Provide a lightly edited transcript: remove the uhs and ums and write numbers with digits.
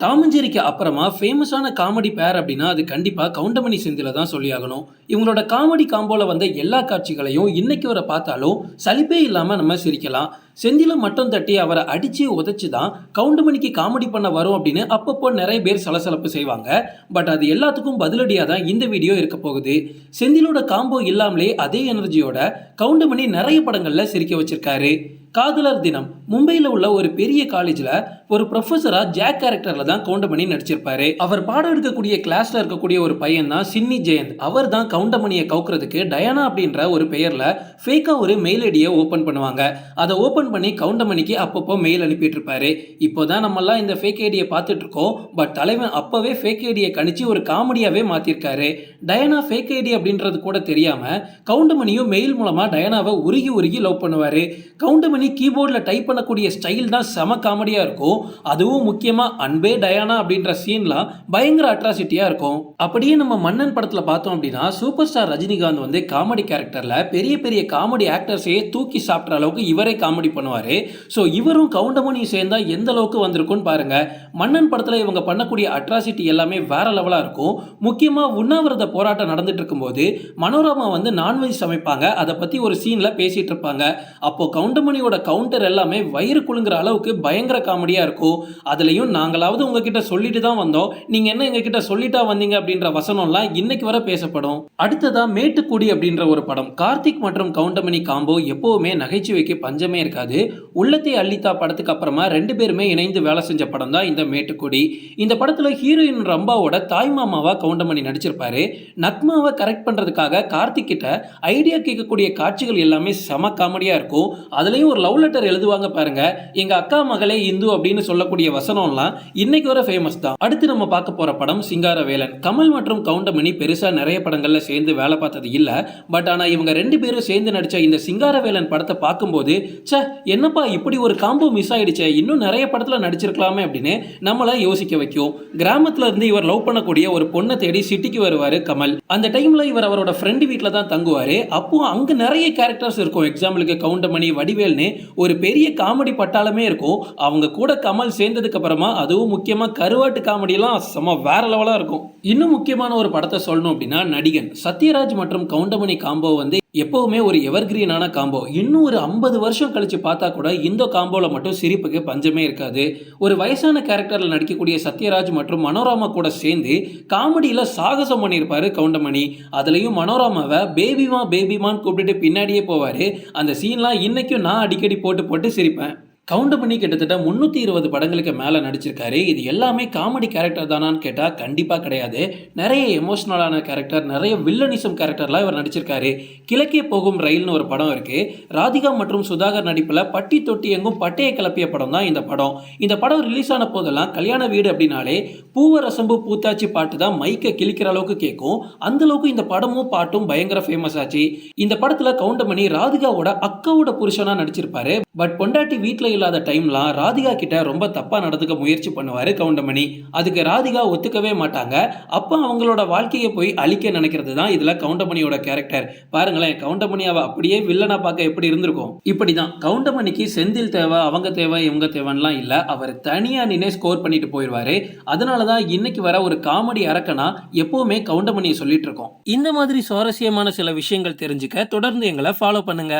Tom and ஜெர்ரிக்கு அப்புறமா ஃபேமஸான comedy பேர் அப்படின்னா அது கண்டிப்பா கவுண்டமணி செந்தில தான் சொல்லியாகணும். இவங்களோட காமெடி காம்போல வந்த எல்லா காட்சிகளையும் இன்னைக்கு வரை பார்த்தாலும் சலிப்பே இல்லாம நம்ம சிரிக்கலாம். செந்தில மட்டும் தட்டி அவரை அடிச்சு உதைச்சு தான் கவுண்டமணிக்கு காமெடி பண்ண வரும் அப்படின்னு அப்பப்போ நிறைய பேர் சலசலப்பு செய்வாங்க. பட் அது எல்லாத்துக்கும் பதிலடியாக தான் இந்த வீடியோ இருக்க போகுது. செந்திலோட காம்போ இல்லாமலே அதே எனர்ஜியோட கவுண்டமணி நிறைய படங்கள்ல சிரிக்க வச்சிருக்காரு. காதலர் தினம் மும்பையில் உள்ள ஒரு பெரிய காலேஜ்ல ஒரு ப்ரொஃபஸரா ஜாக் கேரக்டர்ல தான் கவுண்டமணி நடிச்சிருப்பாரு. அவர் பாடம் எடுக்கக்கூடிய கிளாஸ்ல இருக்கக்கூடிய ஒரு பையன் தான் சின்னி ஜெயந்த். அவர் தான் கவுண்டமணியை கவுக்கிறதுக்கு டயானா அப்படின்ற ஒரு பெயர்ல ஃபேக்கா ஒரு மெயில் ஐடியை ஓபன் பண்ணுவாங்க. அதை ஓபன் பண்ணி கவுண்டமணிக்கு அப்பப்போ மெயில் அனுப்பிட்டு இருப்பாரு. இப்போதான் நம்ம எல்லாம் இந்த ஃபேக் ஐடியை பார்த்துட்டு இருக்கோம். பட் தலைவன் அப்பவே ஃபேக் ஐடியை கணிச்சு ஒரு காமெடியாவே மாத்திருக்காரு. டயானா ஃபேக் ஐடி அப்படின்றது கூட தெரியாம கவுண்டமணியும் மெயில் மூலமா டயானாவை உருகி உருகி லவ் பண்ணுவாரு. கவுண்டமணி கீபோர்டில் டைப் பண்ணக்கூடிய ஸ்டைல் தான் செம காமெடியாக இருக்கும். அதுவும் முக்கியமாக அன்பே டயானா அப்படின்ற சீன்லாம் பயங்கர அட்ராசிட்டியாக இருக்கும். அப்படியே நம்ம மன்னன் படத்தில் பார்த்தோம் அப்படின்னா சூப்பர் ஸ்டார் ரஜினிகாந்த் வந்து காமெடி கேரக்டரில் பெரிய பெரிய காமெடி ஆக்டர்ஸையே தூக்கி சாப்பிட்ற அளவுக்கு இவரே காமெடி பண்ணுவார். ஸோ இவரும் கவுண்டமணி சேர்ந்தா எந்த அளவுக்கு வந்திருக்குன்னு பாருங்க. மன்னன் படத்தில் இவங்க பண்ணக்கூடிய அட்ராசிட்டி எல்லாமே வேற லெவலாக இருக்கும். முக்கியமாக உண்ணாவிரத போராட்டம் நடந்துட்டு இருக்கும்போது மனோரமா வந்து நான்வெஜ் சமைப்பாங்க. அதை பற்றி ஒரு சீனில் பேசிட்டு இருப்பாங்க. அப்போ கவுண்டமணியோட கவுண்டர் எல்லாமே வயிறு குலுங்குற அளவுக்கு பயங்கர காமெடியா இருக்கும். அதுலயும் நாங்களாவது உங்ககிட்ட சொல்லிட்டு தான் வந்தோம், நீங்க என்ன எங்ககிட்ட சொல்லிட்டா வந்தீங்க அப்படின்ற வசனம்லாம் இன்னைக்கு வரை பேசப்படும். அடுத்ததா மேட்டுக்குடி அப்படின்ற ஒரு படம். கார்த்திக் மற்றும் கவுண்டமணி காம்போ எப்பவுமே நகைச்சுவைக்கு பஞ்சமே இருக்காது. உள்ளத்தை அள்ளித்தா படத்துக்கு அப்புறமா ரெண்டு பேருமே இணைந்து வேலை செஞ்ச படம் தான் இந்த மேட்டுக்குடி. இந்த படத்துல ஹீரோயின் ரம்பாவோட தாய் மாமாவா கவுண்டமணி நடிச்சிருப்பாரு. நக்மாவை கரெக்ட் பண்றதுக்காக கார்த்திக் கிட்ட ஐடியா கேட்கக்கூடிய காட்சிகள் எல்லாமே செம காமெடியா இருக்கும். அதுலயும் ஒரு லவ் லெட்டர் எழுதுவாங்க பாருங்க, எங்க அக்கா மகளே இந்து அப்படின்னு சொல்லக்கூடிய வசனம்லாம் இன்னைக்கு வரை ஃபேமஸ் தான். அடுத்து நம்ம பார்க்க போற படம் சிங்காரவேலன். கமல் மற்றும் கவுண்டமணி பெருசா நிறைய படங்கள்ல சேர்ந்து வேலை பார்த்தது இல்ல. பட் ஆனா இவங்க ரெண்டு பேரும் சேர்ந்து நடிச்ச இந்த சிங்காரவேலன் படத்தை பார்க்கும்போது சே என்னப்பா இப்படி ஒரு காம்போ மிஸ் ஆயிடுச்சே, இன்னும் நிறைய படத்துல நடிச்சிருக்கலாமே அப்படின்னு நம்மள யோசிக்க வைக்கும். கிராமத்துல இருந்து இவர் லவ் பண்ணக்கூடிய ஒரு பொண்ணை தேடி சிட்டிக்கு வருவாரு கமல். அந்த டைம்ல இவர் அவரோட ஃப்ரெண்டு வீட்டில் தான் தங்குவாரு. அப்போ அங்க நிறைய கேரக்டர்ஸ் இருக்கும். எக்ஸாம்பிளுக்கு கவுண்டமணி, வடிவேல்னு ஒரு பெரிய காமெடி பட்டாளமே இருக்கும். அவங்க கூட கமல் சேர்ந்ததுக்கு அப்புறமா அதுவும் முக்கியமா கருவாட்டு காமெடி எல்லாம் செம வேற லெவலா இருக்கும். இன்னும் முக்கியமான ஒரு படத்தை சொல்லணும் அப்படின்னா நடிகன். சத்யராஜ் மற்றும் கவுண்டமணி காம்போ வந்து எப்பவுமே ஒரு எவர்கிரீனான காம்போ. இன்னும் ஒரு 50 வருஷம் கழிச்சு பார்த்தா கூட இந்த காம்போல மட்டும் சிரிப்புக்கு பஞ்சமே இருக்காது. ஒரு வயசான கேரக்டர்ல நடிக்கக்கூடிய சத்யராஜ் மற்றும் மனோரமா கூட சேர்ந்து காமெடியில சாகசம் பண்ணியிருப்பாரு கவுண்டமணி. அதுலயும் மனோரமாவை பேபிமான்னு கூப்பிட்டுட்டு பின்னாடியே போவாரு. அந்த சீன்லாம் இன்னைக்கும் நான் அடிக்கடி போட்டு போட்டு சிரிப்பேன். கவுண்டமணி கிட்டத்தட்ட 320 படங்களுக்கு மேலே நடிச்சிருக்காரு. இது எல்லாமே காமெடி கேரக்டர் தானான்னு கேட்டால் கண்டிப்பாக கிடையாது. நிறைய எமோஷனலான கேரக்டர், நிறைய வில்லனிசம் கேரக்டர்லாம் இவர் நடிச்சிருக்காரு. கிழக்கே போகும் ரயில்னு ஒரு படம் இருக்குது. ராதிகா மற்றும் சுதாகர் நடிப்பில் பட்டி தொட்டி எங்கும் பட்டையை கிளப்பிய படம் தான் இந்த படம். இந்த படம் ரிலீஸ் ஆன போதெல்லாம் கல்யாண வீடு அப்படின்னாலே பூவரசம்பு பூத்தாச்சி பாட்டு தான் மைக்கை கிழிக்கிற அளவுக்கு கேட்கும். அந்த அளவுக்கு இந்த படமும் பாட்டும் பயங்கர ஃபேமஸ் ஆச்சு. இந்த படத்தில் கவுண்டமணி ராதிகாவோட அக்காவோட புருஷனா நடிச்சிருப்பாரு. பட் பொண்டாட்டி வீட்டில் இல்லாத டைம்லாம் ராதிகா கிட்ட ரொம்ப தப்பா நடந்துக்க முயற்சி பண்ணுவாரு கவுண்டமணி. அதுக்கு ராதிகா ஒத்துக்கவே மாட்டாங்க. அப்ப அவங்களோட வாழ்க்கையை போய் அழிக்க நினைக்கிறது தான் இதுல கவுண்டமணியோட கேரக்டர். பாருங்களேன், கவுண்டமணியாவை அப்படியே வில்லனா பார்க்க எப்படி இருந்திருக்கும். இப்படிதான் கவுண்டமணிக்கு செந்தில் தேவை, அவங்க தேவை, இவங்க தேவைலாம் இல்ல. அவர் தனியா நின்று ஸ்கோர் பண்ணிட்டு போயிடுவாரு. அதனாலதான் இன்னைக்கு வர ஒரு காமெடி அரக்கனா எப்பவுமே கவுண்டமணியை சொல்லிட்டு இருக்கோம். இந்த மாதிரி சுவாரஸ்யமான சில விஷயங்கள் தெரிஞ்சுக்க தொடர்ந்து எங்களை ஃபாலோ பண்ணுங்க.